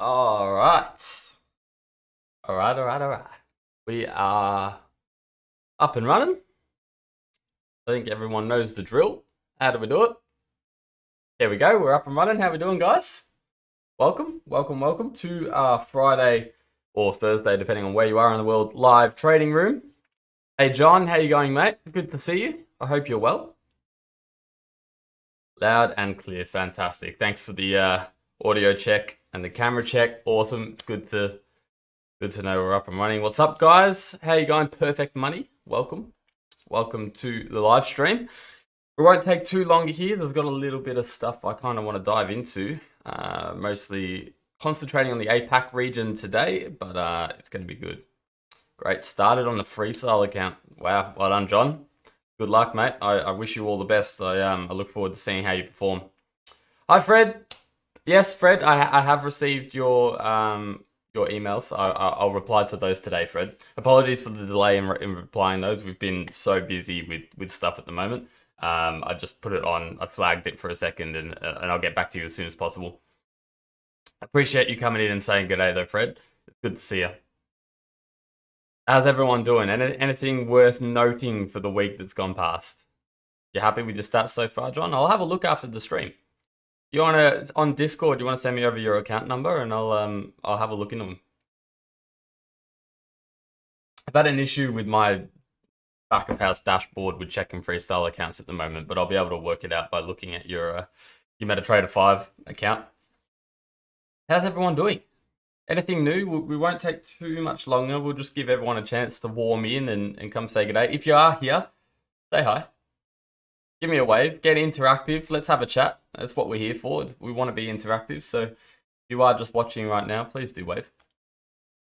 All right. All right. We are up and running. I think everyone knows the drill. How do we do it? There we go. We're up and running. How we doing, guys? Welcome to our Friday or Thursday, depending on where you are in the world, live trading room. Hey, John, how you going, mate? Good to see you. I hope you're well. Loud and clear. Fantastic. Thanks for the audio check and the camera check. Awesome. It's good to know we're up and running. What's up, guys? How you going? Perfect money. Welcome to the live stream. We won't take too long here. There's got a little bit of stuff I kind of want to dive into. Mostly concentrating on the APAC region today, but it's going to be good. Great. Started on the freestyle account. Wow. Well done, John. Good luck, mate. I wish you all the best. I look forward to seeing how you perform. Hi, Fred. Yes, Fred. I have received your emails. I'll reply to those today, Fred. Apologies for the delay in replying those. We've been so busy with stuff at the moment. I just put it on. I flagged it for a second, and I'll get back to you as soon as possible. Appreciate you coming in and saying good day, though, Fred. It's good to see you. How's everyone doing? Anything worth noting for the week that's gone past? You happy with your stats so far, John? I'll have a look after the stream. You wanna on Discord? You wanna send me over your account number, and I'll have a look into them. I've had an issue with my back of house dashboard with checking freestyle accounts at the moment, but I'll be able to work it out by looking at your MetaTrader 5 account. How's everyone doing? Anything new? We won't take too much longer. We'll just give everyone a chance to warm in and come say good day. If you are here, say hi. Give me a wave. Get interactive. Let's have a chat. That's what we're here for. We want to be interactive. So if you are just watching right now, please do wave.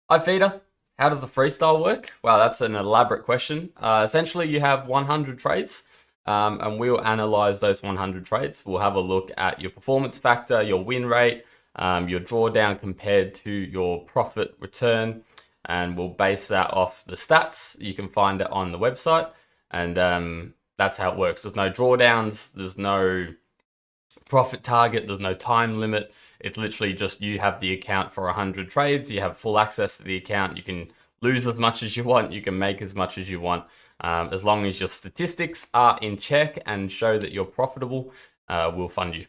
Hi, Feeder. How does the freestyle work? Wow, that's an elaborate question. Essentially, you have 100 trades, and we'll analyze those 100 trades. We'll have a look at your performance factor, your win rate, your drawdown compared to your profit return, and we'll base that off the stats. You can find it on the website, and that's how it works. There's no drawdowns, there's no profit target, there's no time limit. It's literally just you have the account for 100 trades, you have full access to the account, you can lose as much as you want, you can make as much as you want. As long as your statistics are in check and show that you're profitable, we'll fund you.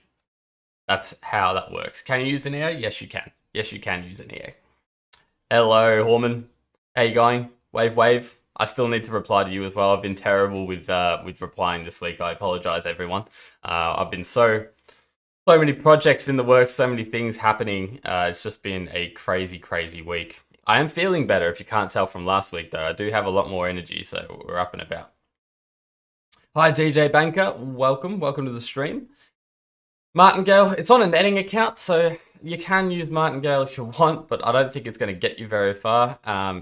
That's how that works. Can you use an EA? Yes, you can. Yes, you can use an EA. Hello, Horman. How you going? Wave. I still need to reply to you as well. I've been terrible with replying this week. I apologize, everyone. I've been so many projects in the works, so many things happening. It's just been a crazy week. I am feeling better, if you can't tell from last week, though. I do have a lot more energy, so we're up and about. Hi, DJ Banker. Welcome to the stream. Martingale, it's on a netting account, so you can use Martingale if you want, but I don't think it's going to get you very far.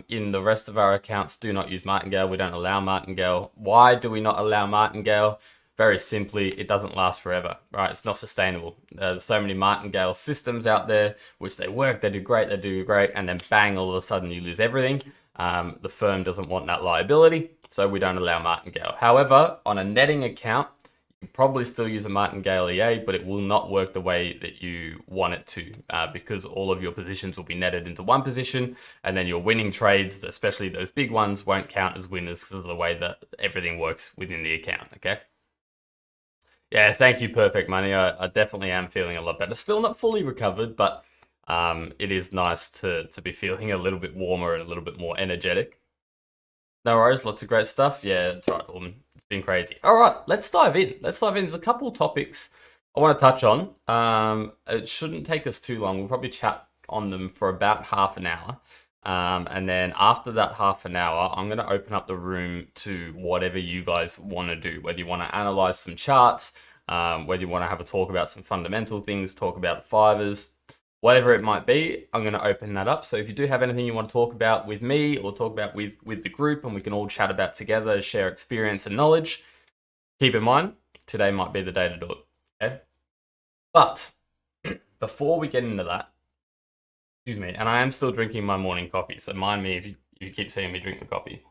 In the rest of our accounts, do not use Martingale. We don't allow Martingale. Why do we not allow Martingale? Very simply, it doesn't last forever, right? It's not sustainable. There's so many Martingale systems out there, which they work, they do great, and then bang, all of a sudden you lose everything. The firm doesn't want that liability, so we don't allow Martingale. However, on a netting account, you probably still use a Martingale EA, but it will not work the way that you want it to, because all of your positions will be netted into one position, and then your winning trades, especially those big ones, won't count as winners because of the way that everything works within the account, okay? Yeah, thank you, Perfect Money. I definitely am feeling a lot better. Still not fully recovered, but it is nice to be feeling a little bit warmer and a little bit more energetic. No worries, lots of great stuff. Yeah, that's right, Orman. Been crazy. All right, let's dive in. There's a couple topics I want to touch on. It shouldn't take us too long. We'll probably chat on them for about half an hour. And then after that half an hour, I'm going to open up the room to whatever you guys want to do, whether you want to analyze some charts, whether you want to have a talk about some fundamental things, talk about the 5ers, whatever it might be. I'm going to open that up. So if you do have anything you want to talk about with me or talk about with the group, and we can all chat about together, share experience and knowledge, keep in mind, today might be the day to do it. Okay? But before we get into that, excuse me, and I am still drinking my morning coffee, so mind me if you keep seeing me drink the coffee.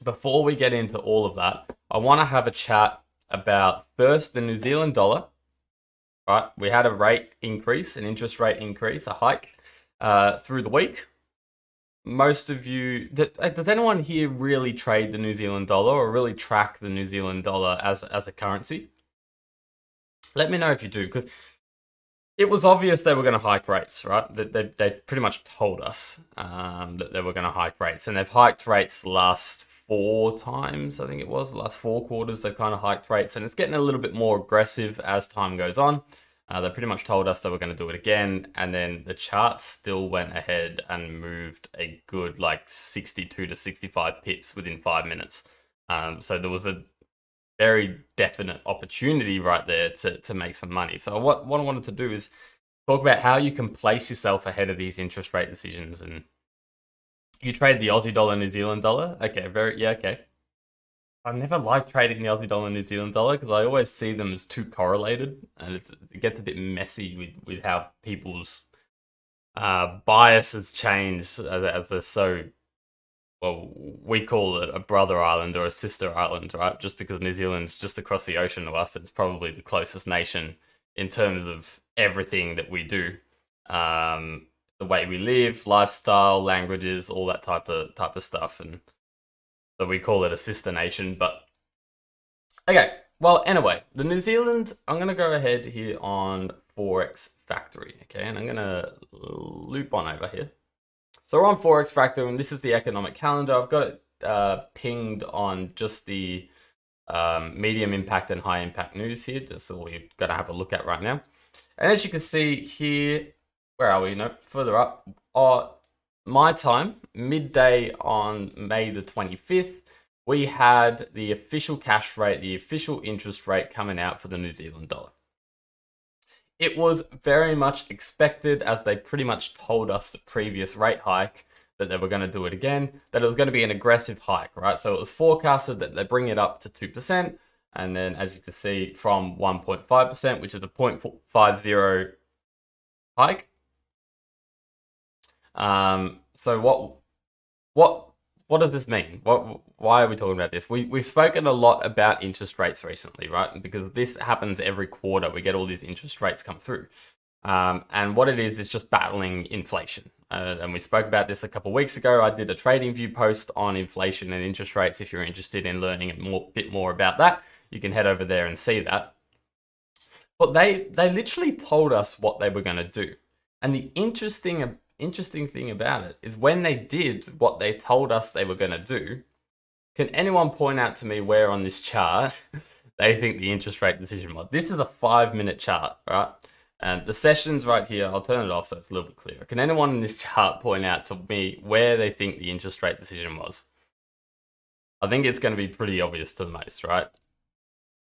Before we get into all of that, I want to have a chat about first the New Zealand dollar, right? We had a rate increase, an interest rate increase, a hike through the week. Most of you, does anyone here really trade the New Zealand dollar or really track the New Zealand dollar as a currency? Let me know if you do, because it was obvious they were going to hike rates, right? They pretty much told us that they were going to hike rates, and they've hiked rates last 4 times, I think it was. The last 4 quarters, they've kind of hiked rates, and it's getting a little bit more aggressive as time goes on. They pretty much told us they were going to do it again, and then the chart still went ahead and moved a good like 62 to 65 pips within 5 minutes. So there was a very definite opportunity right there to make some money. So what I wanted to do is talk about how you can place yourself ahead of these interest rate decisions. And you trade the Aussie dollar, New Zealand dollar. Okay, okay. I never liked trading the Aussie dollar and New Zealand dollar because I always see them as too correlated, and it gets a bit messy with how people's biases change as they're so, well, we call it a brother island or a sister island, right? Just because New Zealand's just across the ocean to us, it's probably the closest nation in terms of everything that we do. The way we live, lifestyle, languages, all that type of stuff, and so we call it a sister nation. But okay, well, anyway, the New Zealand, I'm gonna go ahead here on Forex Factory, okay, and I'm gonna loop on over here. So we're on Forex Factory, and this is the economic calendar. I've got it pinged on just the medium impact and high impact news here, just so we're gonna have a look at right now. And as you can see here, where are we? No, further up. My time, midday on May the 25th, we had the official cash rate, the official interest rate coming out for the New Zealand dollar. It was very much expected, as they pretty much told us the previous rate hike that they were going to do it again, that it was going to be an aggressive hike, right? So it was forecasted that they bring it up to 2%, and then as you can see from 1.5%, which is a 0.50 hike. So what does this mean? Why are we talking about this? We've spoken a lot about interest rates recently, right? Because this happens every quarter. We get all these interest rates come through. And what it is just battling inflation. And we spoke about this a couple of weeks ago. I did a TradingView post on inflation and interest rates. If you're interested in learning a bit more about that, you can head over there and see that. But they literally told us what they were going to do. And the interesting thing about it is when they did what they told us they were going to do, can anyone point out to me where on this chart they think the interest rate decision was? This is a 5-minute chart, right? And the session's right here. I'll turn it off so it's a little bit clearer. Can anyone in this chart point out to me where they think the interest rate decision was? I think it's going to be pretty obvious to most, right?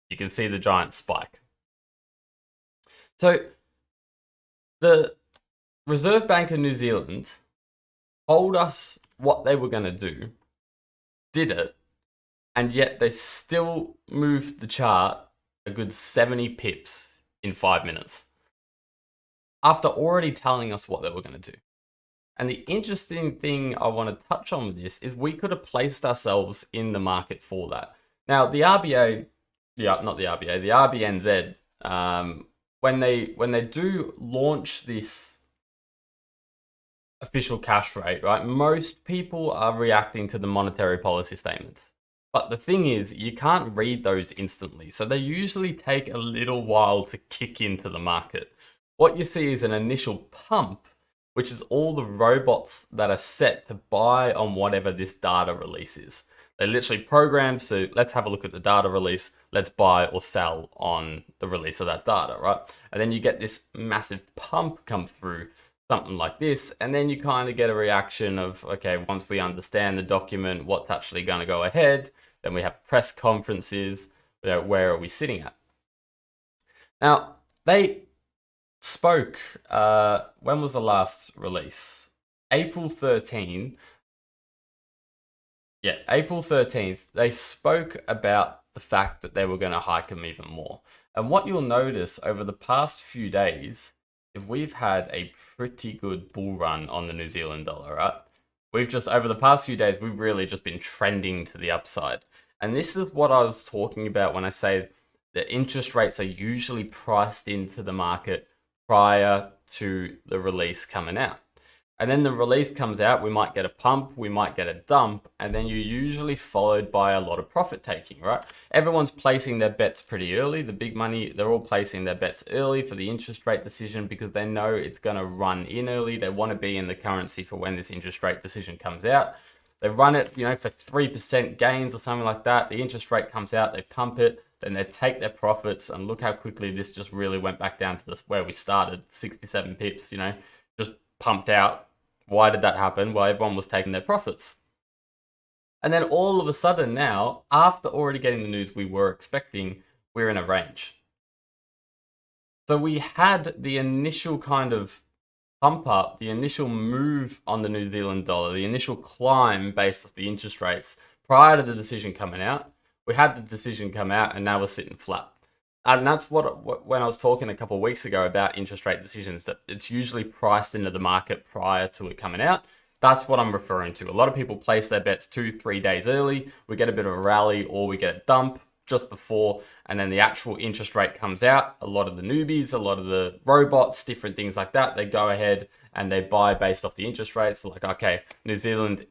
You can see the giant spike. So the Reserve Bank of New Zealand told us what they were going to do, did it, and yet they still moved the chart a good 70 pips in 5 minutes after already telling us what they were going to do. And the interesting thing I want to touch on with this is we could have placed ourselves in the market for that. Now, the RBA, the RBNZ, when they do launch this official cash rate, right? Most people are reacting to the monetary policy statements. But the thing is, you can't read those instantly. So they usually take a little while to kick into the market. What you see is an initial pump, which is all the robots that are set to buy on whatever this data release is. They're literally programmed, so let's have a look at the data release. Let's buy or sell on the release of that data, right? And then you get this massive pump come through, something like this, and then you kind of get a reaction of, okay, once we understand the document, what's actually going to go ahead, then we have press conferences, where are we sitting at? Now, they spoke, when was the last release? April 13th. Yeah, April 13th, they spoke about the fact that they were going to hike them even more. And what you'll notice over the past few days, if we've had a pretty good bull run on the New Zealand dollar, right? We've just, over the past few days, we've really just been trending to the upside. And this is what I was talking about when I say the interest rates are usually priced into the market prior to the release coming out. And then the release comes out, we might get a pump, we might get a dump, and then you're usually followed by a lot of profit taking, right? Everyone's placing their bets pretty early. The big money, they're all placing their bets early for the interest rate decision because they know it's going to run in early. They want to be in the currency for when this interest rate decision comes out. They run it, for 3% gains or something like that. The interest rate comes out, they pump it, then they take their profits, and look how quickly this just really went back down to this where we started, 67 pips, just pumped out. Why did that happen? Well, everyone was taking their profits. And then all of a sudden now, after already getting the news we were expecting, we're in a range. So we had the initial kind of pump up, the initial move on the New Zealand dollar, the initial climb based off the interest rates prior to the decision coming out. We had the decision come out and now we're sitting flat. And that's what when I was talking a couple of weeks ago about interest rate decisions, that it's usually priced into the market prior to it coming out. That's what I'm referring to. A lot of people place their bets 2-3 days early. We get a bit of a rally or we get a dump just before, and then the actual interest rate comes out. A lot of the newbies, a lot of the robots, different things like that, they go ahead and they buy based off the interest rates. Like, okay, New Zealand,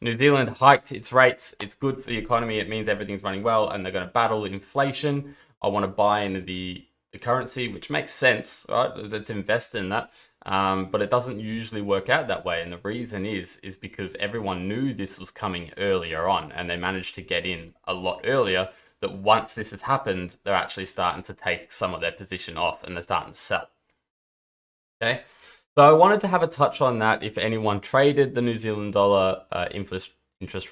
New Zealand hiked its rates. It's good for the economy. It means everything's running well, and they're going to battle inflation. I want to buy into the currency, which makes sense, right? Let's invest in that. But it doesn't usually work out that way. And the reason is because everyone knew this was coming earlier on, and they managed to get in a lot earlier, that once this has happened, they're actually starting to take some of their position off and they're starting to sell. Okay. So I wanted to have a touch on that. If anyone traded the New Zealand dollar interest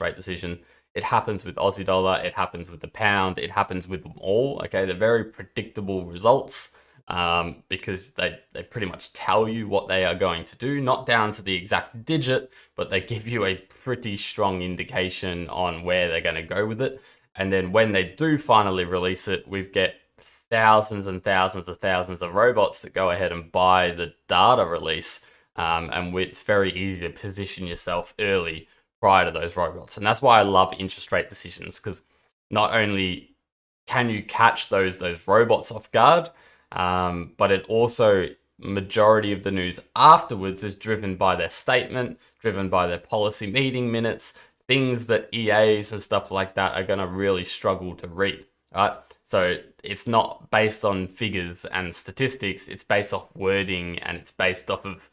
rate decision, it happens with Aussie dollar, it happens with the pound, it happens with them all. Okay, they're very predictable results because they pretty much tell you what they are going to do, not down to the exact digit, but they give you a pretty strong indication on where they're going to go with it. And then when they do finally release it, we get thousands and thousands of robots that go ahead and buy the data release, and it's very easy to position yourself early prior to those robots. And that's why I love interest rate decisions, because not only can you catch those robots off guard, but it also, majority of the news afterwards is driven by their statement, driven by their policy meeting minutes, things that EAs and stuff like that are going to really struggle to read, right? So it's not based on figures and statistics, it's based off wording, and it's based off of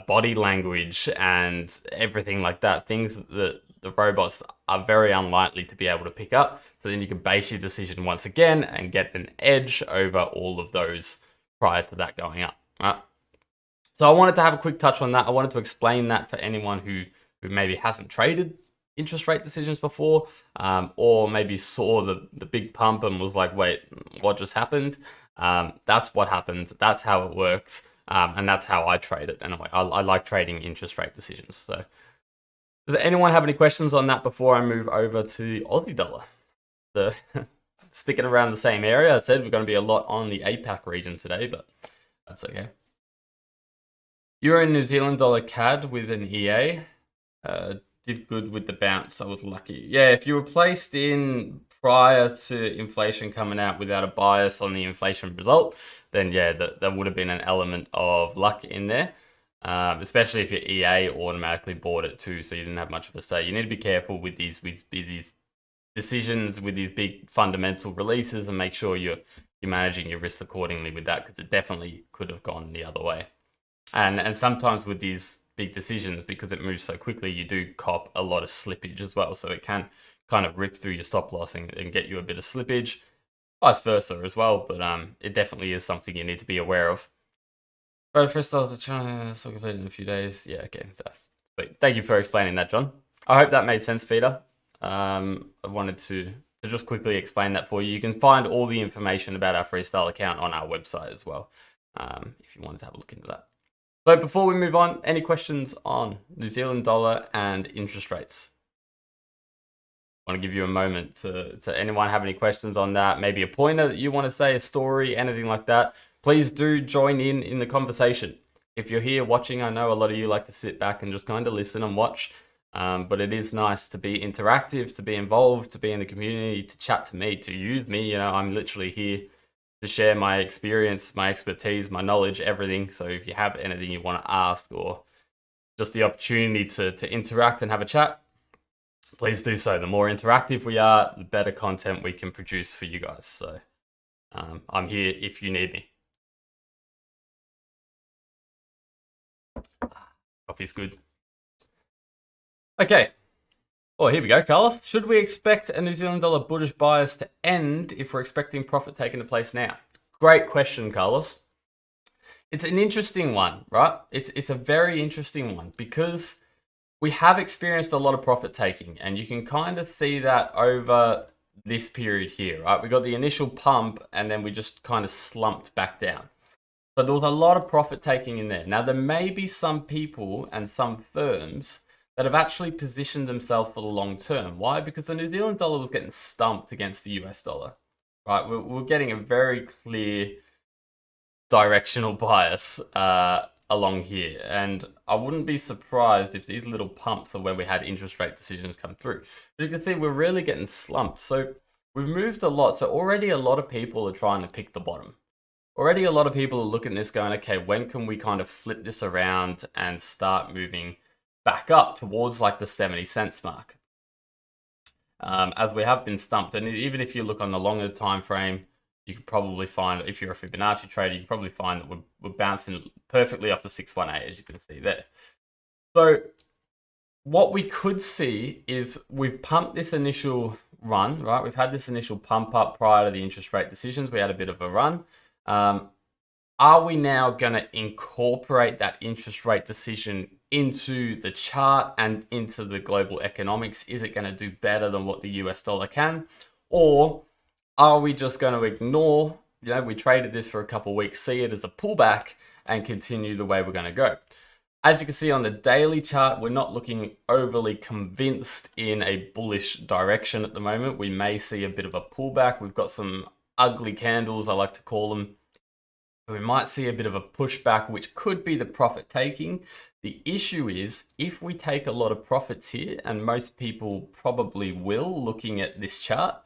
body language and everything like that. Things that the robots are very unlikely to be able to pick up. So then you can base your decision once again and get an edge over all of those prior to that going up, right? So I wanted to have a quick touch on that. I wanted to explain that for anyone who maybe hasn't traded interest rate decisions before, or maybe saw the big pump and was like, wait, what just happened? That's what happened. That's how it works. And that's how I trade it. Anyway, I like trading interest rate decisions. So does anyone have any questions on that before I move over to Aussie dollar? Sticking around the same area. I said we're going to be a lot on the APAC region today, but that's okay. You're in New Zealand dollar CAD with an EA. Did good with the bounce. I was lucky. Yeah, if you were placed in prior to inflation coming out without a bias on the inflation result, then yeah, there would have been an element of luck in there, especially if your EA automatically bought it too, so you didn't have much of a say. You need to be careful with these decisions, with these big fundamental releases, and make sure you're managing your risk accordingly with that, because it definitely could have gone the other way. And sometimes with these big decisions, because it moves so quickly, you do cop a lot of slippage as well. So it can kind of rip through your stop loss and get you a bit of slippage, vice versa as well. But it definitely is something you need to be aware of. But first, I was trying to complete in a few days. Yeah, okay. Thank you for explaining that, John. I hope that made sense, Feeder. I wanted to just quickly explain that for you. You can find all the information about our freestyle account on our website as well, if you wanted to have a look into that. So before we move on, any questions on New Zealand dollar and interest rates? I want to give you a moment to anyone have any questions on that, maybe a pointer that you want to say, a story, anything like that. Please do join in the conversation. If you're here watching, I know a lot of you like to sit back and just kind of listen and watch. But it is nice to be interactive, to be involved, to be in the community, to chat to me, to use me. I'm literally here to share my experience, my expertise, my knowledge, everything. So if you have anything you want to ask or just the opportunity to interact and have a chat, please do so. The more interactive we are, the better content we can produce for you guys. So I'm here if you need me. Coffee's good. Okay. Oh, here we go, Carlos. Should we expect a New Zealand dollar bullish bias to end if we're expecting profit taking place now? Great question, Carlos. It's an interesting one, right? It's a very interesting one because we have experienced a lot of profit taking, and you can kind of see that over this period here, right? We got the initial pump, and then we just kind of slumped back down. So there was a lot of profit taking in there. Now, there may be some people and some firms that have actually positioned themselves for the long term. Why? Because the New Zealand dollar was getting stumped against the US dollar, right? We're getting a very clear directional bias along here. And I wouldn't be surprised if these little pumps are where we had interest rate decisions come through. But you can see we're really getting slumped. So we've moved a lot. So already a lot of people are trying to pick the bottom. Already a lot of people are looking at this going, okay, when can we kind of flip this around and start moving back up towards like the 70 cents mark? As we have been stumped. And even if you look on the longer time frame, you could probably find, if you're a Fibonacci trader, you can probably find that we're bouncing perfectly off the 618, as you can see there. So what we could see is we've pumped this initial run, right? We've had this initial pump up prior to the interest rate decisions. We had a bit of a run. Are we now going to incorporate that interest rate decision into the chart and into the global economics? Is it going to do better than what the US dollar can? Or are we just going to ignore, we traded this for a couple of weeks, see it as a pullback and continue the way we're going to go? As you can see on the daily chart, we're not looking overly convinced in a bullish direction at the moment. We may see a bit of a pullback. We've got some ugly candles, I like to call them. We might see a bit of a pushback, which could be the profit taking. The issue is if we take a lot of profits here, and most people probably will looking at this chart,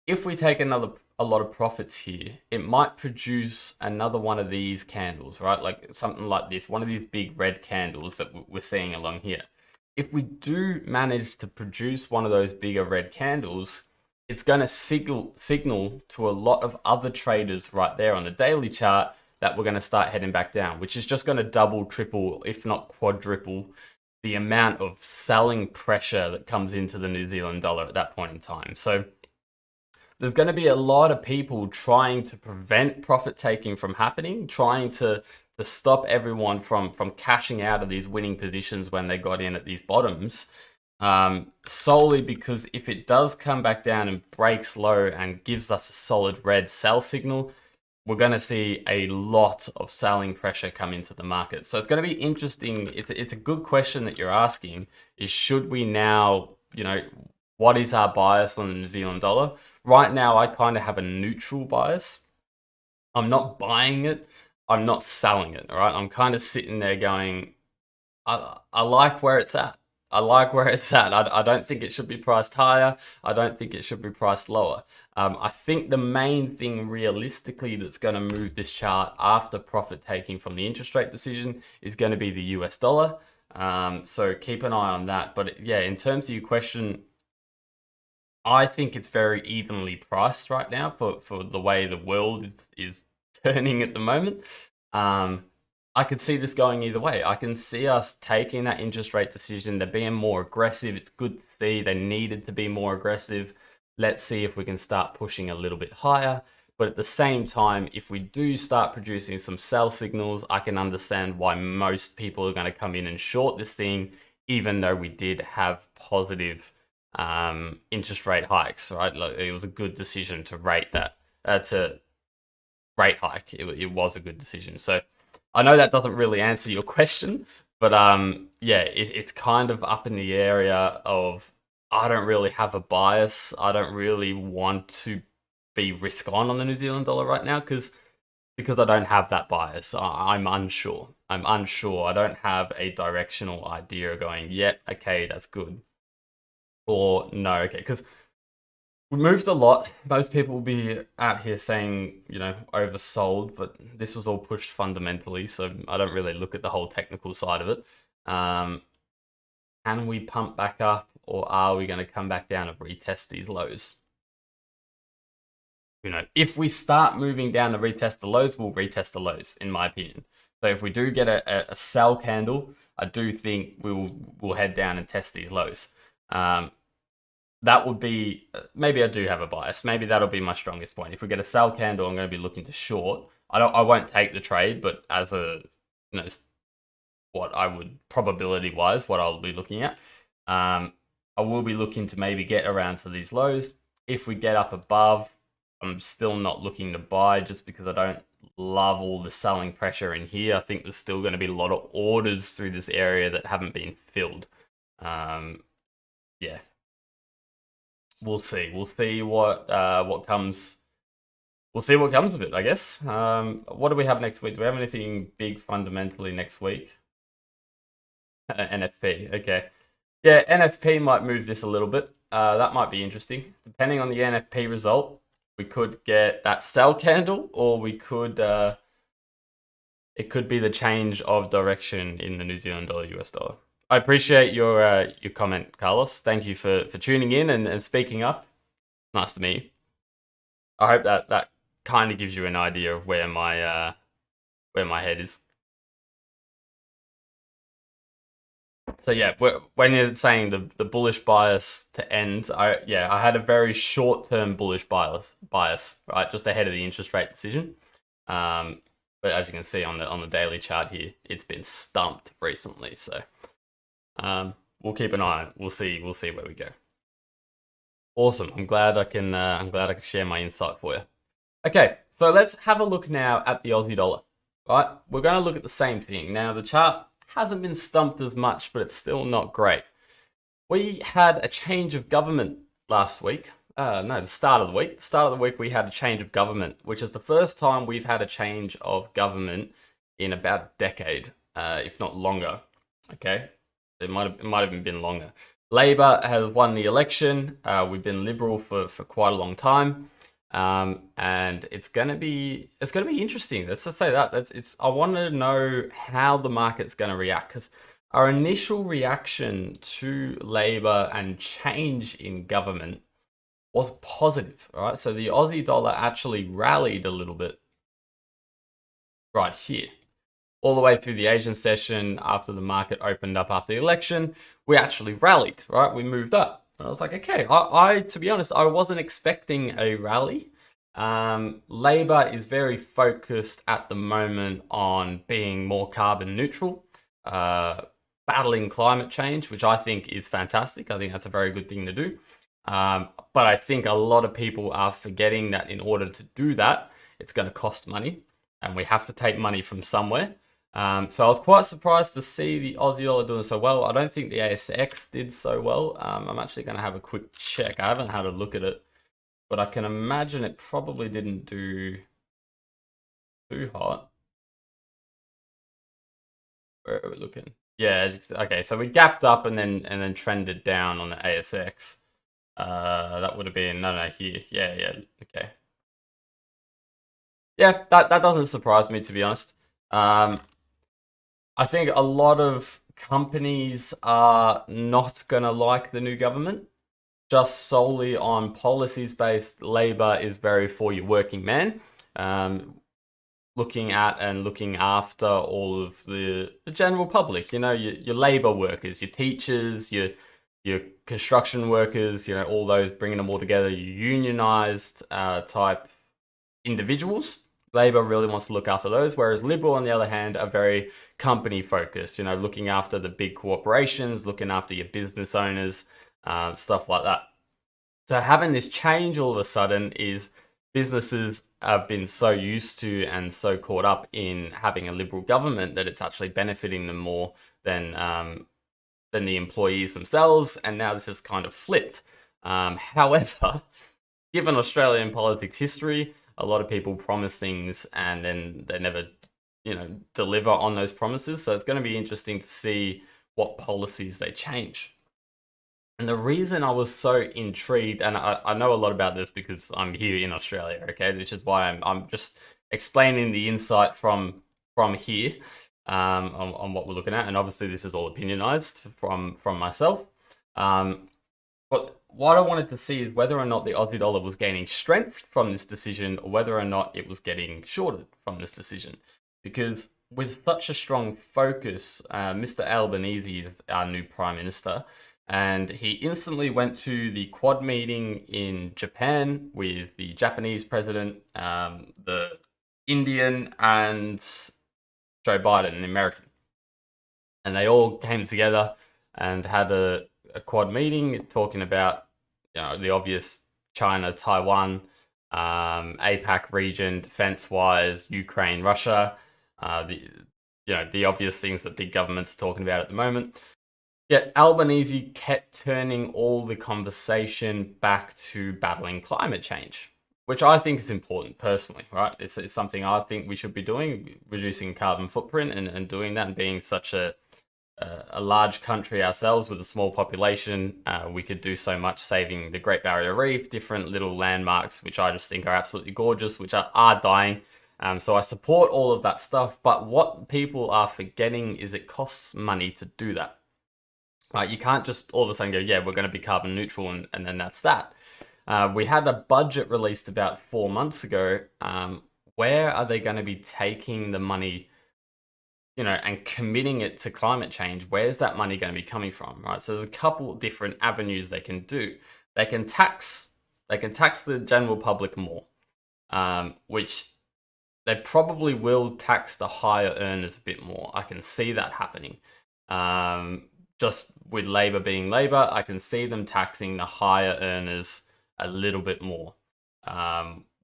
if we take a lot of profits here, it might produce another one of these candles, right? Like something like this, one of these big red candles that we're seeing along here. If we do manage to produce one of those bigger red candles, it's going to signal to a lot of other traders right there on the daily chart that we're going to start heading back down, which is just going to double, triple, if not quadruple the amount of selling pressure that comes into the New Zealand dollar at that point in time. So there's going to be a lot of people trying to prevent profit taking from happening, trying to stop everyone from cashing out of these winning positions when they got in at these bottoms. Solely because if it does come back down and breaks low and gives us a solid red sell signal, we're going to see a lot of selling pressure come into the market. So it's going to be interesting. It's a good question that you're asking, is should we now, what is our bias on the New Zealand dollar? Right now, I kind of have a neutral bias. I'm not buying it. I'm not selling it, all right? I'm kind of sitting there going, I like where it's at. I like where it's at. I don't think it should be priced higher. I don't think it should be priced lower. I think the main thing realistically that's going to move this chart after profit taking from the interest rate decision is going to be the US dollar. So keep an eye on that. But yeah, in terms of your question, I think it's very evenly priced right now for the way the world is turning at the moment. I could see this going either way. I can see us taking that interest rate decision. They're being more aggressive. It's good to see they needed to be more aggressive. Let's see if we can start pushing a little bit higher. But at the same time, if we do start producing some sell signals, I can understand why most people are going to come in and short this thing, even though we did have positive interest rate hikes, right? Like, it was a good decision to rate that, to rate hike. It was a good decision. So I know that doesn't really answer your question, but yeah, it's kind of up in the area of, I don't really have a bias. I don't really want to be risk on the New Zealand dollar right now, because because I don't have that bias. I'm unsure. I'm unsure. I don't have a directional idea going, yeah, okay, that's good. Or no, okay, because we moved a lot. Most people will be out here saying, oversold, but this was all pushed fundamentally, so I don't really look at the whole technical side of it. Can we pump back up, or are we going to come back down and retest these lows? If we start moving down to retest the lows, we'll retest the lows, in my opinion. So if we do get a sell candle, I do think we'll head down and test these lows. That would be, maybe I do have a bias. Maybe that'll be my strongest point. If we get a sell candle, I'm going to be looking to short. I won't take the trade, but as a, what I would probability wise, what I'll be looking at. I will be looking to maybe get around to these lows. If we get up above, I'm still not looking to buy just because I don't love all the selling pressure in here. I think there's still going to be a lot of orders through this area that haven't been filled. Yeah. We'll see. We'll see what comes. We'll see what comes of it, I guess. What do we have next week? Do we have anything big fundamentally next week? NFP. Okay. Yeah, NFP might move this a little bit. That might be interesting. Depending on the NFP result, we could get that sell candle, or we could it could be the change of direction in the New Zealand dollar, US dollar. I appreciate your comment, Carlos. Thank you for tuning in and speaking up. Nice to meet you. I hope that kind of gives you an idea of where my head is. So yeah, when you're saying the bullish bias to end, I had a very short-term bullish bias, right, just ahead of the interest rate decision. But as you can see on the daily chart here, it's been stumped recently. So we'll keep an eye on it. We'll see where we go. Awesome. I'm glad I can share my insight for you. Okay, so let's have a look now at the Aussie dollar. Right, we're going to look at the same thing now. The chart hasn't been stumped as much, but it's still not great. We had a change of government last week. The start of the week. The start of the week, we had a change of government, which is the first time we've had a change of government in about a decade, if not longer. Okay, it might have even been longer. Labor has won the election. We've been Liberal for quite a long time. And it's gonna be interesting. Let's just say that. I want to know how the market's gonna react, because our initial reaction to Labor and change in government was positive, right? So the Aussie dollar actually rallied a little bit right here, all the way through the Asian session. After the market opened up after the election, we actually rallied, right? We moved up. And I was like, okay, I to be honest, I wasn't expecting a rally. Labor is very focused at the moment on being more carbon neutral, battling climate change, which I think is fantastic. I think that's a very good thing to do. But I think a lot of people are forgetting that in order to do that, it's going to cost money, and we have to take money from somewhere. So I was quite surprised to see the Aussie dollar doing so well. I don't think the ASX did so well. I'm actually going to have a quick check. I haven't had a look at it, but I can imagine it probably didn't do too hot. Where are we looking? Yeah, okay. So we gapped up and then trended down on the ASX. That would have been no here. Yeah. Okay. Yeah, that doesn't surprise me, to be honest. I think a lot of companies are not going to like the new government, just solely on policies based. Labor is very for your working man, looking at and looking after all of the general public, your labor workers, your teachers, your construction workers, all those, bringing them all together, your unionized type individuals. Labor really wants to look after those, whereas Liberal, on the other hand, are very company focused, looking after the big corporations, looking after your business owners, stuff like that. So having this change all of a sudden is businesses have been so used to and so caught up in having a Liberal government that it's actually benefiting them more than the employees themselves. And now this is kind of flipped. However, given Australian politics history, a lot of people promise things and then they never, deliver on those promises. So it's going to be interesting to see what policies they change. And the reason I was so intrigued, and I know a lot about this because I'm here in Australia, okay, which is why I'm just explaining the insight from here, on what we're looking at, and obviously this is all opinionized from myself. But what I wanted to see is whether or not the Aussie dollar was gaining strength from this decision, or whether or not it was getting shorted from this decision, because with such a strong focus, Mr. Albanese is our new Prime Minister. And he instantly went to the Quad meeting in Japan with the Japanese president, the Indian, and Joe Biden, the American. And they all came together and had a Quad meeting talking about, the obvious China, Taiwan, APAC region, defense-wise, Ukraine, Russia, the obvious things that big governments are talking about at the moment. Yet Albanese kept turning all the conversation back to battling climate change, which I think is important personally, right? It's something I think we should be doing, reducing carbon footprint and doing that, and being such a large country ourselves with a small population, we could do so much saving the Great Barrier Reef, different little landmarks, which I just think are absolutely gorgeous, which are dying. So I support all of that stuff, but what people are forgetting is it costs money to do that. Right, you can't just all of a sudden go, yeah, we're going to be carbon neutral and then that's that. We had a budget released about 4 months ago. Where are they going to be taking the money, and committing it to climate change? Where's that money going to be coming from, right? So there's a couple different avenues they can do. They can tax the general public more, which they probably will tax the higher earners a bit more. I can see that happening. Just with Labor being Labor, I can see them taxing the higher earners a little bit more,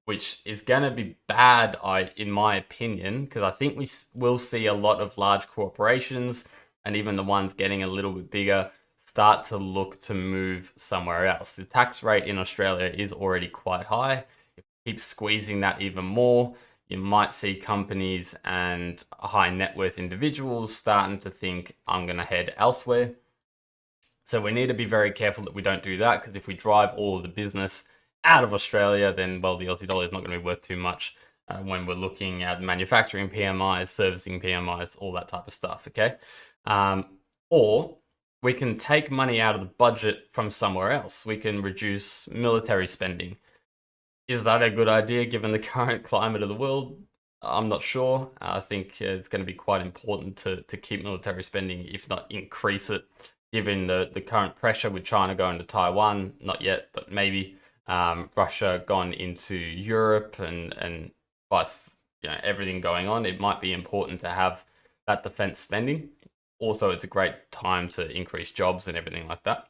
which is going to be bad, in my opinion, because I think we will see a lot of large corporations and even the ones getting a little bit bigger start to look to move somewhere else. The tax rate in Australia is already quite high. If we keep squeezing that even more, you might see companies and high net worth individuals starting to think, I'm going to head elsewhere. So we need to be very careful that we don't do that, because if we drive all of the business out of Australia, then, well, the Aussie dollar is not going to be worth too much when we're looking at manufacturing PMIs, servicing PMIs, all that type of stuff, okay? Or we can take money out of the budget from somewhere else. We can reduce military spending. Is that a good idea given the current climate of the world? I'm not sure. I think it's going to be quite important to keep military spending, if not increase it, given the current pressure with China going to Taiwan. Not yet, but maybe. Russia gone into Europe and vice, everything going on. It might be important to have that defense spending. Also, it's a great time to increase jobs and everything like that.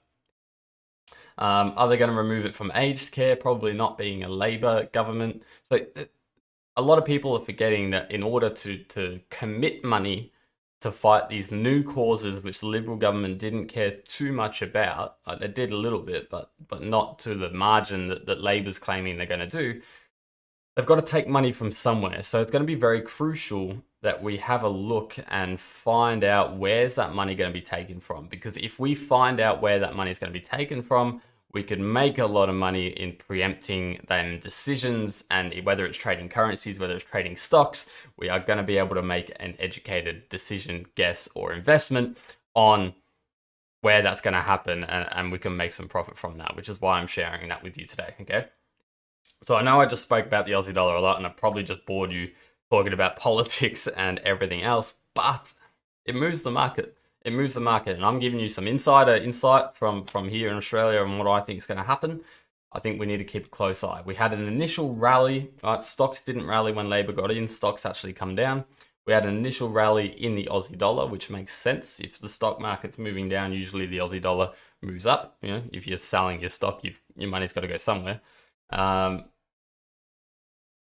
Are they going to remove it from aged care? Probably not, being a Labor government. So a lot of people are forgetting that in order to commit money to fight these new causes, which the Liberal government didn't care too much about, they did a little bit, but not to the margin that Labor's claiming they're going to do, they've got to take money from somewhere. So it's going to be very crucial that we have a look and find out where's that money going to be taken from. Because if we find out where that money is going to be taken from, we could make a lot of money in preempting then decisions, and whether it's trading currencies, whether it's trading stocks, we are going to be able to make an educated decision, guess, or investment on where that's going to happen, and we can make some profit from that, which is why I'm sharing that with you today, okay? So I know I just spoke about the Aussie dollar a lot, and I probably just bored you talking about politics and everything else, but it moves the market. It moves the market, and I'm giving you some insider insight from here in Australia and what I think is going to happen. I think we need to keep a close eye. We had an initial rally, right? Stocks didn't rally when Labor got in. Stocks actually come down. We had an initial rally in the Aussie dollar, which makes sense. If the stock market's moving down, usually the Aussie dollar moves up. If you're selling your stock, your money's got to go somewhere.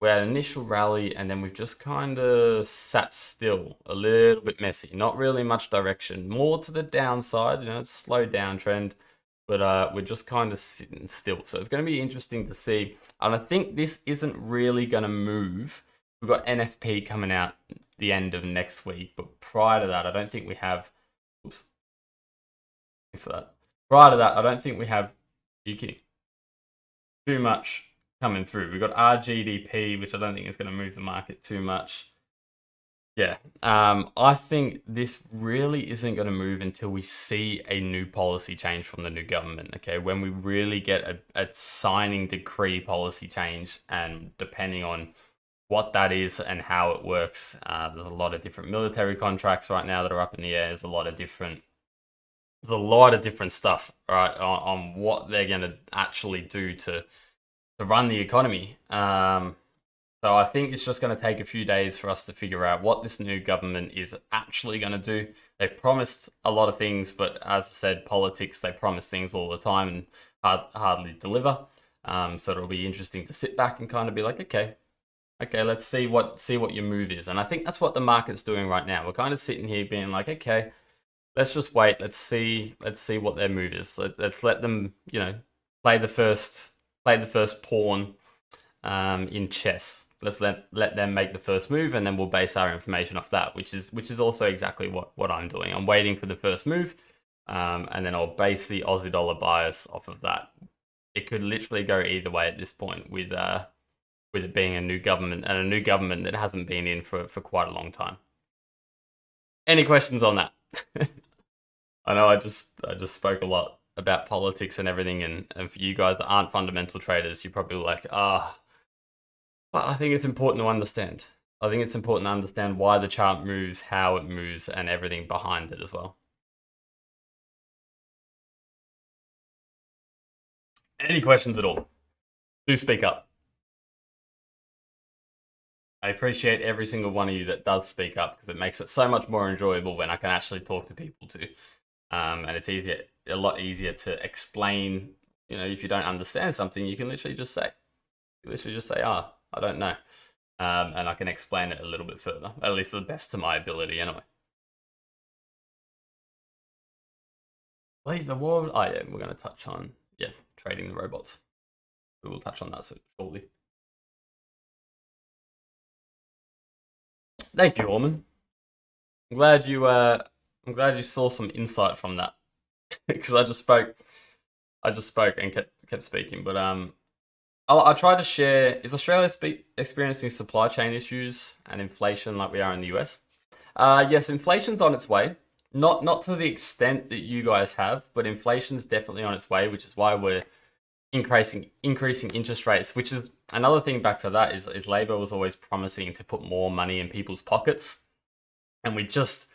We had an initial rally, and then we've just kind of sat still, a little bit messy, not really much direction, more to the downside, it's a slow downtrend. but we're just kind of sitting still. So it's going to be interesting to see. And I think this isn't really going to move. We've got NFP coming out the end of next week, but prior to that, I don't think we have. Oops. Thanks for that. Prior to that, I don't think we have. Are you kidding? Too much coming through. We've got our GDP, which I don't think is going to move the market too much. Yeah, I think this really isn't going to move until we see a new policy change from the new government. Okay, when we really get a signing decree policy change, and depending on what that is and how it works, there's a lot of different military contracts right now that are up in the air. There's a lot of different stuff, right, on what they're going to actually do to run the economy. So I think it's just going to take a few days for us to figure out what this new government is actually going to do. They've promised a lot of things, but as I said, politics, they promise things all the time and hardly deliver. So it'll be interesting to sit back and kind of be like, okay, let's see what your move is. And I think that's what the market's doing right now. We're kind of sitting here being like, okay, let's just wait. Let's see what their move is. Let's let them, play the first pawn in chess. Let's let them make the first move, and then we'll base our information off that, which is also exactly what I'm doing. I'm waiting for the first move, and then I'll base the Aussie dollar bias off of that. It could literally go either way at this point with it being a new government, and a new government that hasn't been in for quite a long time. Any questions on that? I know I just spoke a lot about politics and everything, and for you guys that aren't fundamental traders, you're probably like, but I think it's important to understand. I think it's important to understand why the chart moves, how it moves, and everything behind it as well. Any questions at all? Do speak up. I appreciate every single one of you that does speak up, because it makes it so much more enjoyable when I can actually talk to people too. And it's a lot easier to explain. If you don't understand something, you can literally just say, I don't know. And I can explain it a little bit further, at least to the best of my ability anyway. Leave the world. Oh yeah, we're going to touch on, trading the robots. We will touch on that shortly. Thank you, Orman. I'm glad you saw some insight from that, because I just spoke and kept speaking. But I tried to share. Is Australia experiencing supply chain issues and inflation like we are in the US? Yes, inflation's on its way. Not to the extent that you guys have, but inflation's definitely on its way, which is why we're increasing interest rates. Which is another thing back to that is Labor was always promising to put more money in people's pockets, and we just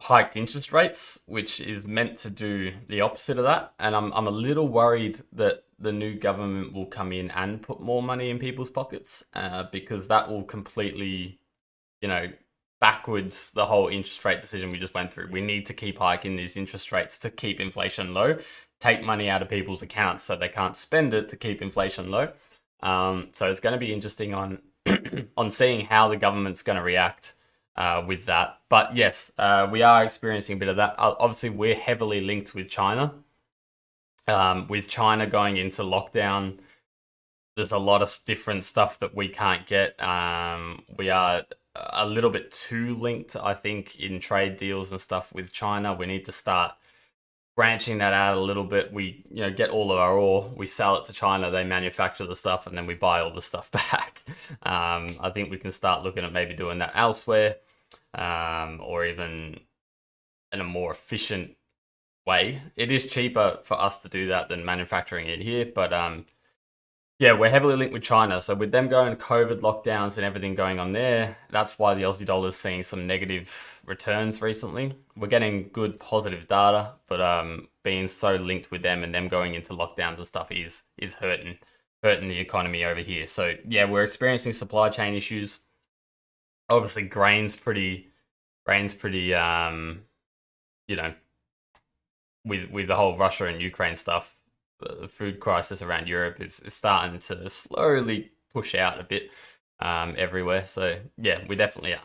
hiked interest rates, which is meant to do the opposite of that. And I'm a little worried that the new government will come in and put more money in people's pockets, because that will completely, backwards the whole interest rate decision we just went through. We need to keep hiking these interest rates to keep inflation low, take money out of people's accounts so they can't spend it to keep inflation low. So it's going to be interesting on on seeing how the government's going to react with that. But yes, we are experiencing a bit of that. Obviously, we're heavily linked with China. With China going into lockdown, there's a lot of different stuff that we can't get. We are a little bit too linked, I think, in trade deals and stuff with China. We need to start branching that out a little bit. We get all of our ore, we sell it to China, they manufacture the stuff, and then we buy all the stuff back. I think we can start looking at maybe doing that elsewhere, or even in a more efficient way. It is cheaper for us to do that than manufacturing it here, but we're heavily linked with China. So with them going to COVID lockdowns and everything going on there, that's why the Aussie dollar is seeing some negative returns recently. We're getting good positive data, but being so linked with them and them going into lockdowns and stuff is hurting the economy over here. So yeah, we're experiencing supply chain issues. Obviously, grain's pretty with the whole Russia and Ukraine stuff. The food crisis around Europe is starting to slowly push out a bit everywhere. So yeah, we definitely are.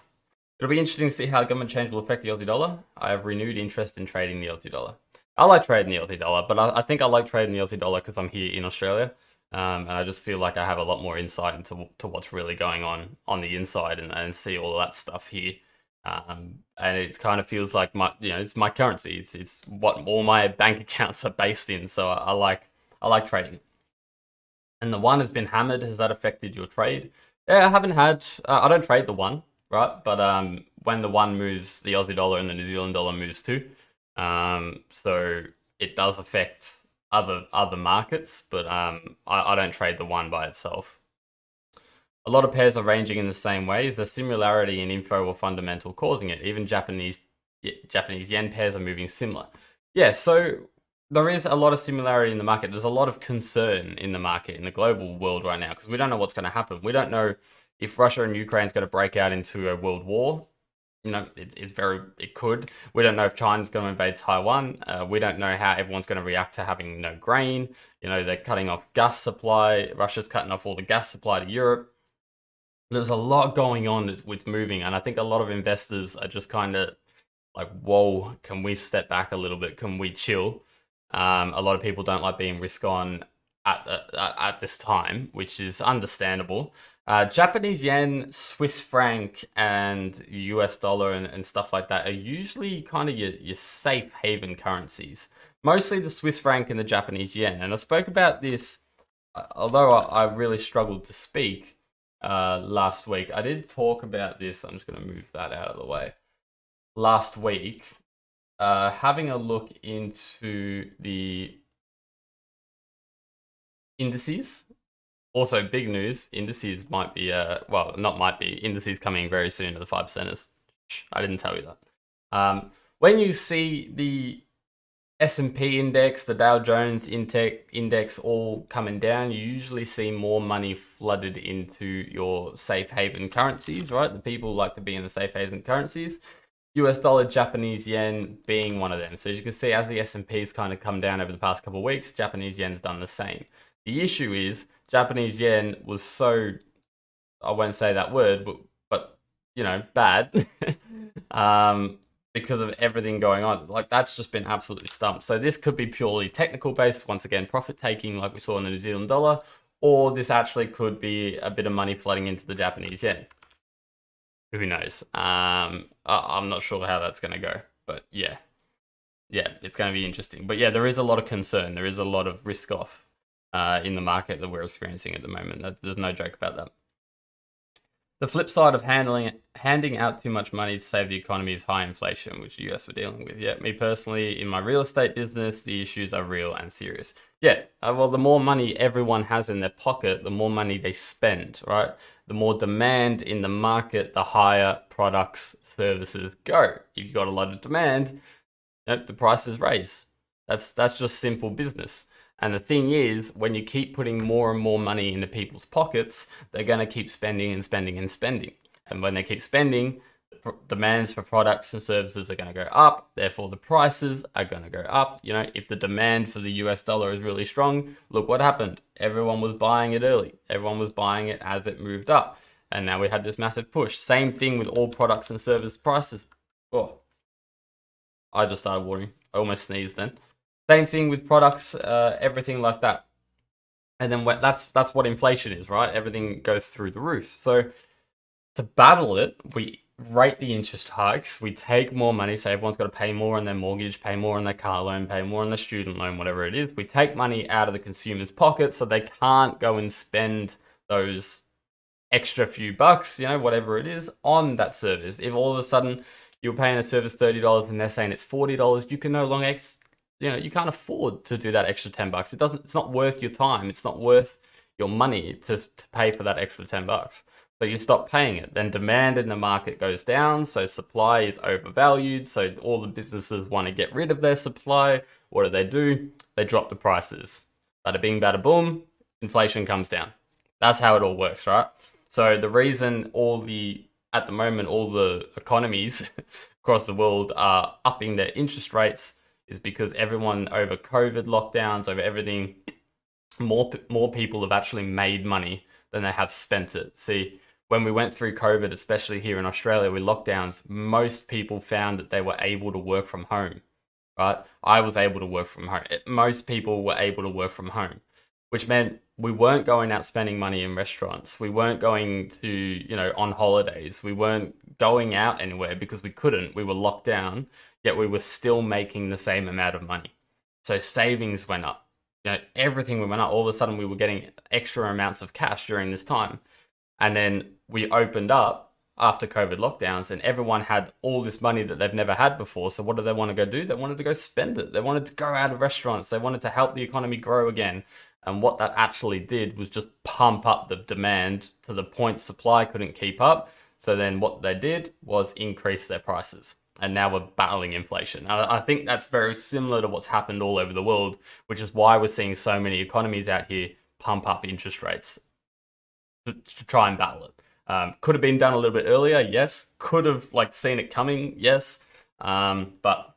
It'll be interesting to see how government change will affect the Aussie dollar. I have renewed interest in trading the Aussie dollar. I like trading the Aussie dollar, but I think I like trading the Aussie dollar because I'm here in Australia, and I just feel like I have a lot more insight into to what's really going on the inside and see all of that stuff here. And it kind of feels like it's my currency. It's what all my bank accounts are based in. So I like trading. And the one has been hammered. Has that affected your trade? Yeah, I haven't had. I don't trade the one, right? But when the one moves, the Aussie dollar and the New Zealand dollar moves too. So it does affect other markets, but I don't trade the one by itself. A lot of pairs are ranging in the same way. Is there similarity in info or fundamental causing it? Even Japanese yen pairs are moving similar. Yeah, so there is a lot of similarity in the market. There's a lot of concern in the market, in the global world right now, because we don't know what's going to happen. We don't know if Russia and Ukraine is going to break out into a world war. It could. We don't know if China's going to invade Taiwan. We don't know how everyone's going to react to having no grain. They're cutting off gas supply. Russia's cutting off all the gas supply to Europe. There's a lot going on with moving, and I think a lot of investors are just kind of like, whoa, can we step back a little bit? Can we chill? A lot of people don't like being risk on at this time, which is understandable. Japanese yen, Swiss franc, and US dollar and stuff like that are usually kind of your safe haven currencies. Mostly the Swiss franc and the Japanese yen. And I spoke about this, although I really struggled to speak last week. I did talk about this. I'm just going to move that out of the way. Last week, having a look into the indices. Also, big news, indices might be, not might be, indices coming very soon to the 5 centers. I didn't tell you that. When you see the S&P index, the Dow Jones index all coming down, you usually see more money flooded into your safe haven currencies, right? The people like to be in the safe haven currencies. US dollar, Japanese yen being one of them. So as you can see, as the S&P's kind of come down over the past couple of weeks, Japanese yen's done the same. The issue is Japanese yen was so, I won't say that word, but bad because of everything going on. Like, that's just been absolutely stumped. So this could be purely technical based, once again, profit taking like we saw in the New Zealand dollar, or this actually could be a bit of money flooding into the Japanese yen. Who knows? I'm not sure how that's going to go, but yeah, it's going to be interesting. But yeah, there is a lot of concern. There is a lot of risk off in the market that we're experiencing at the moment. There's no joke about that. The flip side of handing out too much money to save the economy is high inflation, which the US were dealing with. Yeah, me personally, in my real estate business, the issues are real and serious. Yeah, well, the more money everyone has in their pocket, the more money they spend, right? The more demand in the market, the higher products, services go. If you've got a lot of demand, the prices raise. That's just simple business. And the thing is, when you keep putting more and more money into people's pockets, they're going to keep spending and spending and spending. And when they keep spending, the demands for products and services are going to go up. Therefore, the prices are going to go up. If the demand for the US dollar is really strong, look what happened. Everyone was buying it early. Everyone was buying it as it moved up. And now we had this massive push. Same thing with all products and service prices. Oh, I just started watering. I almost sneezed then. Same thing with products, everything like that. And then that's what inflation is, right? Everything goes through the roof. So to battle it, we rate the interest hikes. We take more money, so everyone's got to pay more on their mortgage, pay more on their car loan, pay more on their student loan, whatever it is. We take money out of the consumer's pockets so they can't go and spend those extra few bucks, whatever it is, on that service. If all of a sudden you're paying a service $30 and they're saying it's $40, you can no longer you can't afford to do that extra $10. It's not worth your time. It's not worth your money to pay for that extra $10. So you stop paying it. Then demand in the market goes down. So supply is overvalued. So all the businesses want to get rid of their supply. What do? They drop the prices. Bada bing, bada boom. Inflation comes down. That's how it all works, right? So the reason at the moment, all the economies across the world are upping their interest rates is because everyone, over COVID lockdowns, over everything, more people have actually made money than they have spent it. See, when we went through COVID, especially here in Australia with lockdowns, most people found that they were able to work from home. right? I was able to work from home. Most people were able to work from home, which meant we weren't going out spending money in restaurants. We weren't going to, on holidays. We weren't going out anywhere because we couldn't. We were locked down, yet we were still making the same amount of money. So savings went up. Everything went up. All of a sudden, we were getting extra amounts of cash during this time. And then we opened up after COVID lockdowns, and everyone had all this money that they've never had before. So what do they want to go do? They wanted to go spend it. They wanted to go out of restaurants. They wanted to help the economy grow again. And what that actually did was just pump up the demand to the point supply couldn't keep up. So then what they did was increase their prices. And now we're battling inflation. I think that's very similar to what's happened all over the world, which is why we're seeing so many economies out here pump up interest rates to try and battle it. Could have been done a little bit earlier, yes. Could have seen it coming, yes. But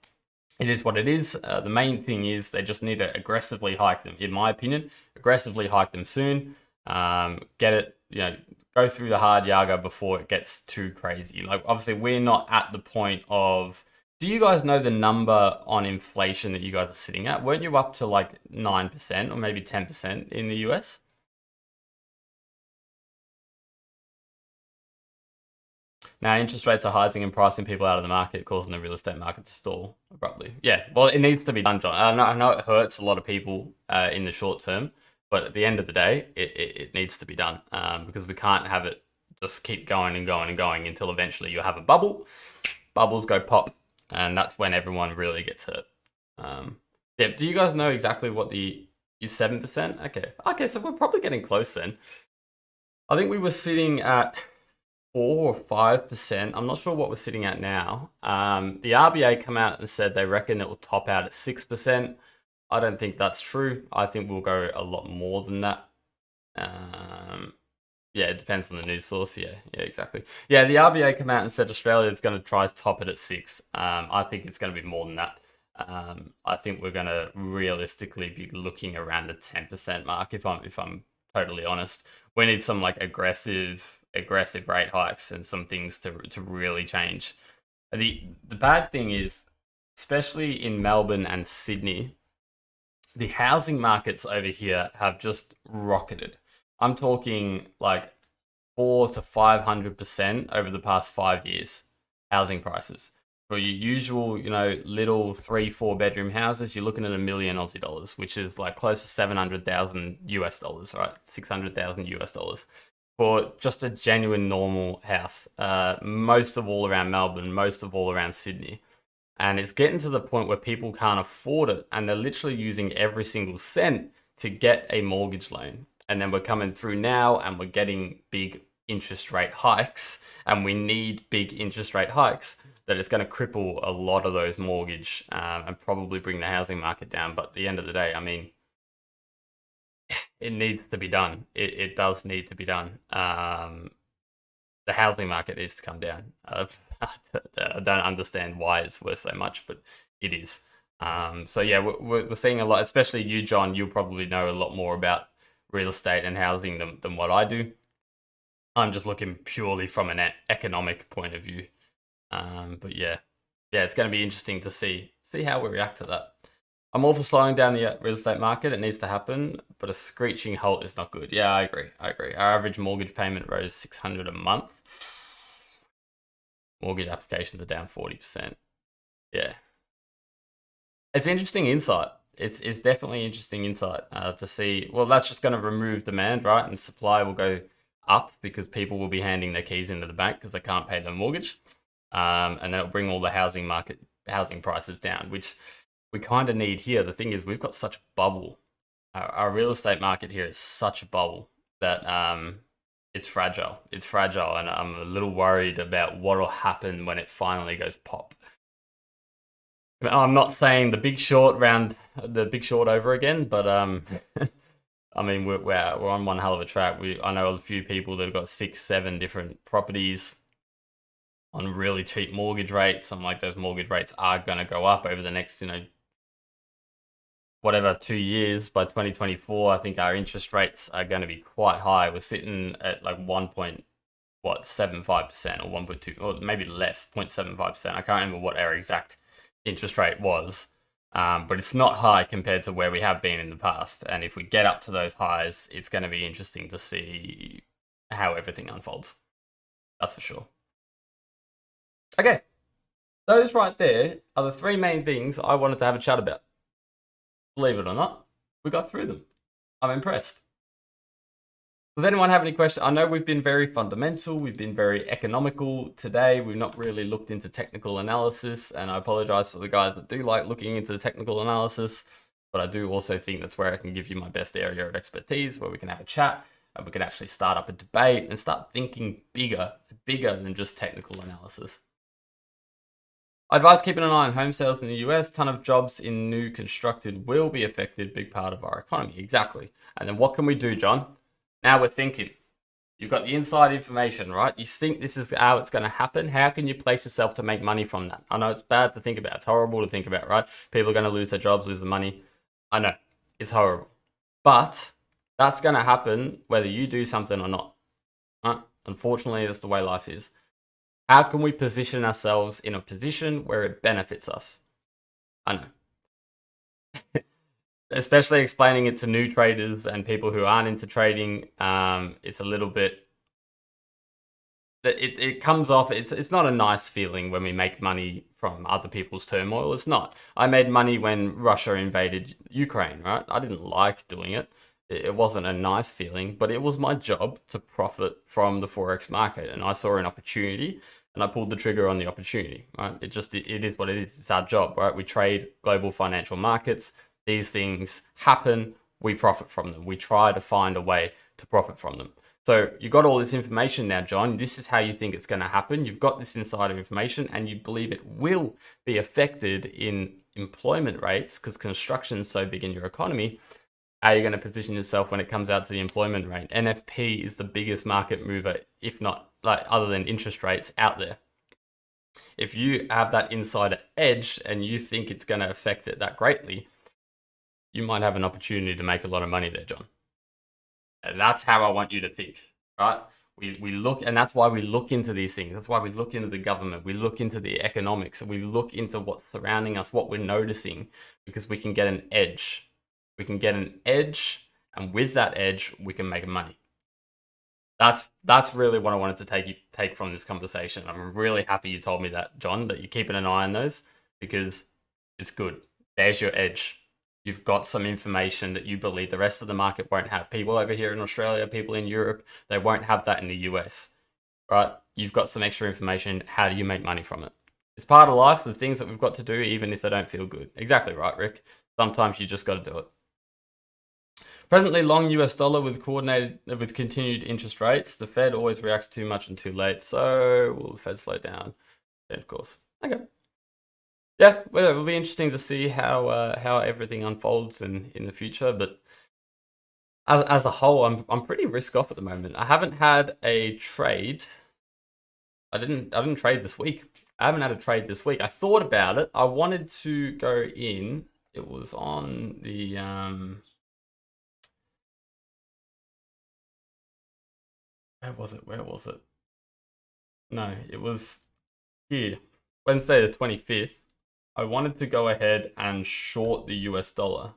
it is what it is. The main thing is they just need to aggressively hike them, in my opinion. Aggressively hike them soon. Get it, go through the hard yaga before it gets too crazy. Obviously, we're not at the point of... Do you guys know the number on inflation that you guys are sitting at? Weren't you up to 9% or maybe 10% in the US? Now, interest rates are rising and pricing people out of the market, causing the real estate market to stall abruptly. Yeah, well, it needs to be done, John. I know it hurts a lot of people in the short term, but at the end of the day, it needs to be done because we can't have it just keep going and going and going until eventually you have a bubble. Bubbles go pop, and that's when everyone really gets hurt. Yeah, do you guys know exactly what is 7%? Okay, so we're probably getting close then. I think we were sitting at 4 or 5%. I'm not sure what we're sitting at now. The RBA come out and said they reckon it will top out at 6%. I don't think that's true. I think we'll go a lot more than that. Yeah, it depends on the news source. Yeah, exactly. Yeah, the RBA come out and said Australia is going to try to top it at 6. I think it's going to be more than that. I think we're going to realistically be looking around the 10% mark. If I'm totally honest, we need some aggressive rate hikes and some things to really change. The bad thing is, especially in Melbourne and Sydney, the housing markets over here have just rocketed. I'm talking 400 to 500% over the past 5 years. Housing prices for your usual, little 3-4 bedroom houses, you're looking at $1 million Aussie dollars, which is close to 700,000 US dollars, right? 600,000 US dollars for just a genuine normal house. Most of all around Melbourne, most of all around Sydney. And it's getting to the point where people can't afford it, and they're literally using every single cent to get a mortgage loan. And then we're coming through now and we're getting big interest rate hikes, and we need big interest rate hikes that is going to cripple a lot of those mortgage and probably bring the housing market down. But at the end of the day, I mean, it needs to be done. It does need to be done. The housing market needs to come down. I don't understand why it's worth so much, but it is. So yeah, we're seeing a lot, especially you, John. You'll probably know a lot more about real estate and housing than what I do. I'm just looking purely from an economic point of view. But yeah, it's going to be interesting to see how we react to that. I'm all for slowing down the real estate market. It needs to happen, but a screeching halt is not good. Yeah, I agree. Our average mortgage payment rose $600 a month. Mortgage applications are down 40%. Yeah. It's interesting insight. It's definitely interesting insight to see. Well, that's just going to remove demand, right? And supply will go up because people will be handing their keys into the bank because they can't pay their mortgage. And that'll bring all the housing prices down, which we kind of need here. The thing is, we've got such a bubble. Our real estate market here is such a bubble that it's fragile. It's fragile, and I'm a little worried about what will happen when it finally goes pop. I'm not saying the Big Short over again, but I mean we're on one hell of a track. I know a few people that have got 6-7 different properties on really cheap mortgage rates. I'm like, those mortgage rates are going to go up over the next 2 years. By 2024, I think our interest rates are going to be quite high. We're sitting at 1.75% or 1.2, or maybe less, 0.75%. I can't remember what our exact interest rate was, But it's not high compared to where we have been in the past. And if we get up to those highs, it's going to be interesting to see how everything unfolds. That's for sure. Okay, those right there are the three main things I wanted to have a chat about. Believe it or not, we got through them. I'm impressed. Does anyone have any questions? I know we've been very fundamental, we've been very economical today. We've not really looked into technical analysis, and I apologize for the guys that do like looking into the technical analysis, but I do also think that's where I can give you my best area of expertise, where we can have a chat and we can actually start up a debate and start thinking bigger than just technical analysis. I advise keeping an eye on home sales in the US. Ton of jobs in new constructed will be affected. Big part of our economy. Exactly. And then what can we do, John? Now we're thinking. You've got the inside information, right? You think this is how it's going to happen. How can you place yourself to make money from that? I know it's bad to think about. It's horrible to think about, right? People are going to lose their jobs, lose their money. I know. It's horrible. But that's going to happen whether you do something or not. Right? Unfortunately, that's the way life is. How can we position ourselves in a position where it benefits us? I know. Especially explaining it to new traders and people who aren't into trading, it's a little bit... It comes off... It's not a nice feeling when we make money from other people's turmoil. It's not. I made money when Russia invaded Ukraine, right? I didn't like doing it. It wasn't a nice feeling, but it was my job to profit from the Forex market. And I saw an opportunity and I pulled the trigger on the opportunity, right? It is what it is. It's our job, right? We trade global financial markets. These things happen. We profit from them. We try to find a way to profit from them. So you got all this information now, John. This is how you think it's going to happen. You've got this insider information and you believe it will be affected in employment rates because construction is so big in your economy. How are you going to position yourself when it comes out to the employment rate? NFP is the biggest market mover, if not like other than interest rates out there. If you have that insider edge and you think it's going to affect it that greatly, you might have an opportunity to make a lot of money there, John. And that's how I want you to think, right? We look, and that's why we look into these things. That's why we look into the government. We look into the economics. We look into what's surrounding us, what we're noticing, because we can get an edge. We can get an edge, and with that edge, we can make money. That's really what I wanted to take from this conversation. I'm really happy you told me that, John, that you're keeping an eye on those, because it's good. There's your edge. You've got some information that you believe the rest of the market won't have. People over here in Australia, people in Europe, they won't have that in the US, right? You've got some extra information. How do you make money from it? It's part of life, the things that we've got to do, even if they don't feel good. Exactly right, Rick. Sometimes you just got to do it. Presently, long US dollar with continued interest rates. The Fed always reacts too much and too late. So will the Fed slow down? Yeah, of course. Okay. Yeah, well, it will be interesting to see how everything unfolds in the future. But as a whole, I'm pretty risk off at the moment. I haven't had a trade. I didn't trade this week. I haven't had a trade this week. I thought about it. I wanted to go in. It was on the Where was it? No, it was here. Wednesday the 25th. I wanted to go ahead and short the US dollar.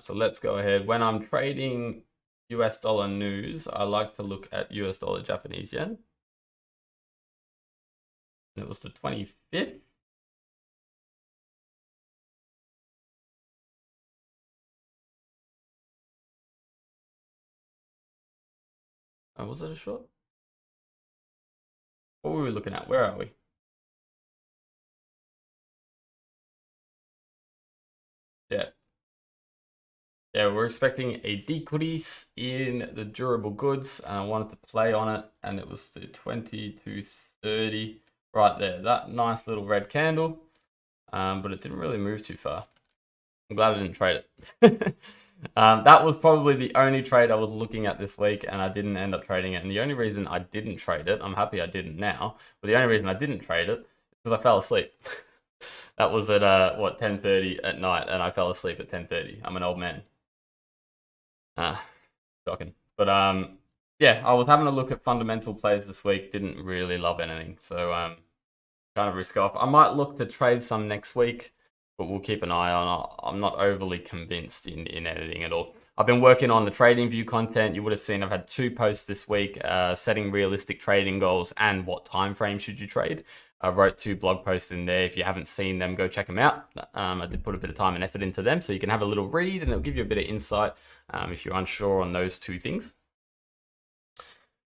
So let's go ahead. When I'm trading US dollar news, I like to look at US dollar Japanese yen. And it was the 25th. Oh, was it a short? What were we looking at? Where are we? Yeah. Yeah, we're expecting a decrease in the durable goods, and I wanted to play on it, and it was the 20 to 30 right there. That nice little red candle, but it didn't really move too far. I'm glad I didn't trade it. That was probably the only trade I was looking at this week, and I didn't end up trading it. And the only reason I didn't trade it, I'm happy I didn't now, but the only reason I didn't trade it is because I fell asleep. That was at 10:30 at night, and I fell asleep at 10:30. I'm an old man. Shocking. But yeah, I was having a look at fundamental plays this week. Didn't really love anything, so kind of risk off. I might look to trade some next week. but we'll keep an eye on it. I'm not overly convinced in anything at all. I've been working on the trading view content. You would have seen I've had 2 posts this week, setting realistic trading goals and what time frame should you trade. I wrote 2 blog posts in there. If you haven't seen them, go check them out. I did put a bit of time and effort into them, so you can have a little read and it'll give you a bit of insight if you're unsure on those 2 things.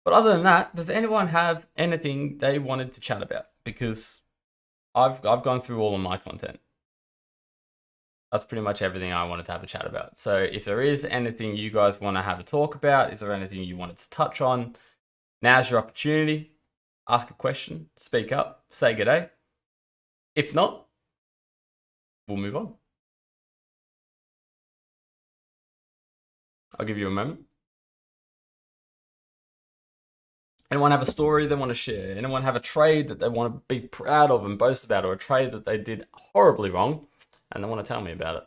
But other than that, does anyone have anything they wanted to chat about? Because I've gone through all of my content. That's pretty much everything I wanted to have a chat about. So if there is anything you guys want to have a talk about, is there anything you wanted to touch on? Now's your opportunity. Ask a question, speak up, say good day. If not, we'll move on. I'll give you a moment. Anyone have a story they want to share? Anyone have a trade that they want to be proud of and boast about, or a trade that they did horribly wrong and they want to tell me about it?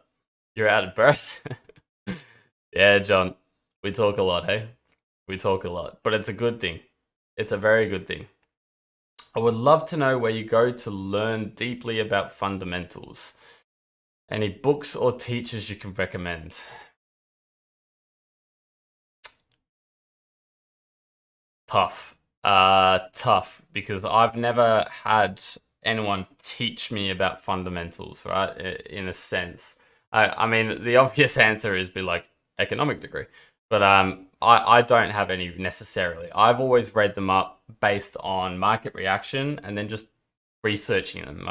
You're out of breath? Yeah, John, we talk a lot, hey? We talk a lot, but it's a good thing. It's a very good thing. I would love to know where you go to learn deeply about fundamentals. Any books or teachers you can recommend? Tough. Tough, because I've never had anyone teach me about fundamentals, right? In a sense. I mean, the obvious answer is be like economic degree, but I don't have any necessarily. I've always read them up based on market reaction and then just researching them.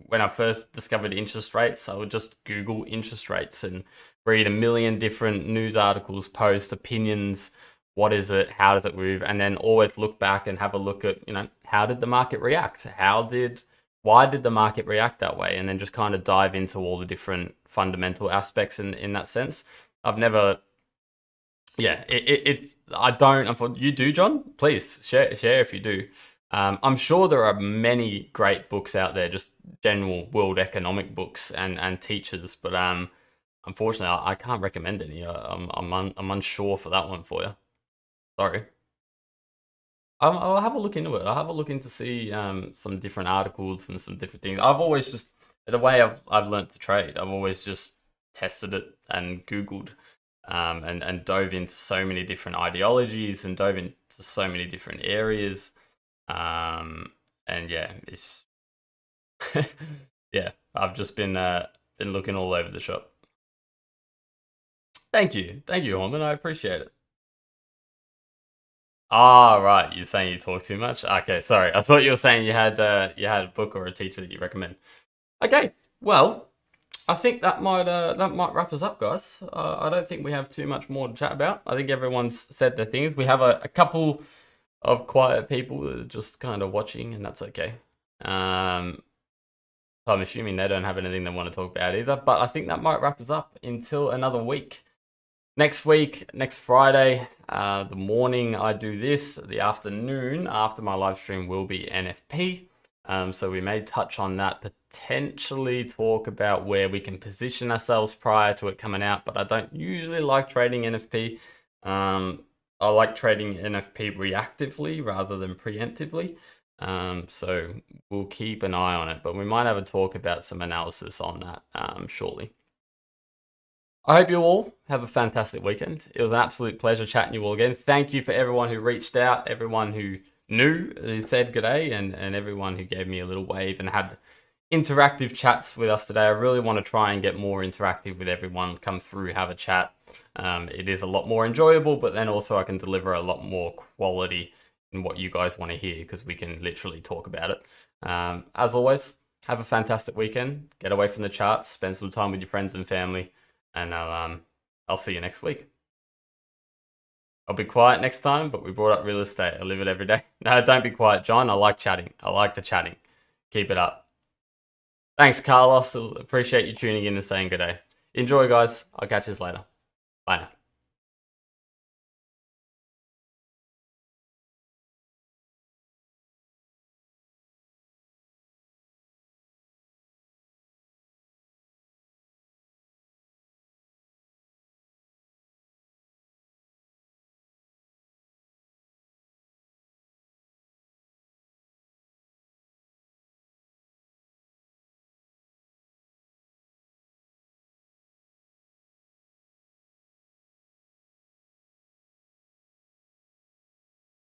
When I first discovered interest rates, I would just Google interest rates and read a million different news articles, posts, opinions. What is it? How does it move? And then always look back and have a look at, how did the market react? Why did the market react that way? And then just kind of dive into all the different fundamental aspects in that sense. I've never, I don't. You do, John? Please share if you do. I'm sure there are many great books out there, just general world economic books and teachers, but unfortunately, I can't recommend any. I'm unsure for that one for you. Sorry. I'll have a look into it. I'll have a look into see some different articles and some different things. I've always just the way I've learned to trade. I've always just tested it and Googled and dove into so many different ideologies and dove into so many different areas. And yeah, it's yeah. I've just been looking all over the shop. Thank you, Horman. I appreciate it. Ah, right. You're saying you talk too much? Okay, sorry. I thought you were saying you had a book or a teacher that you recommend. Okay, well, I think that might wrap us up, guys. I don't think we have too much more to chat about. I think everyone's said their things. We have a couple of quiet people that are just kind of watching, and that's okay. I'm assuming they don't have anything they want to talk about either. But I think that might wrap us up until another week. Next week, next Friday, the morning I do this, the afternoon after my live stream will be NFP. So we may touch on that, potentially talk about where we can position ourselves prior to it coming out, but I don't usually like trading NFP. I like trading NFP reactively rather than preemptively. So we'll keep an eye on it, but we might have a talk about some analysis on that shortly. I hope you all have a fantastic weekend. It was an absolute pleasure chatting you all again. Thank you for everyone who reached out, everyone who knew, who said good day, and everyone who gave me a little wave and had interactive chats with us today. I really want to try and get more interactive with everyone, come through, have a chat. It is a lot more enjoyable, but then also I can deliver a lot more quality in what you guys want to hear because we can literally talk about it. As always, have a fantastic weekend. Get away from the charts, spend some time with your friends and family. And I'll see you next week. I'll be quiet next time, but we brought up real estate. I live it every day. No, don't be quiet, John. I like chatting. I like the chatting. Keep it up. Thanks, Carlos. Appreciate you tuning in and saying good day. Enjoy, guys. I'll catch you later. Bye now.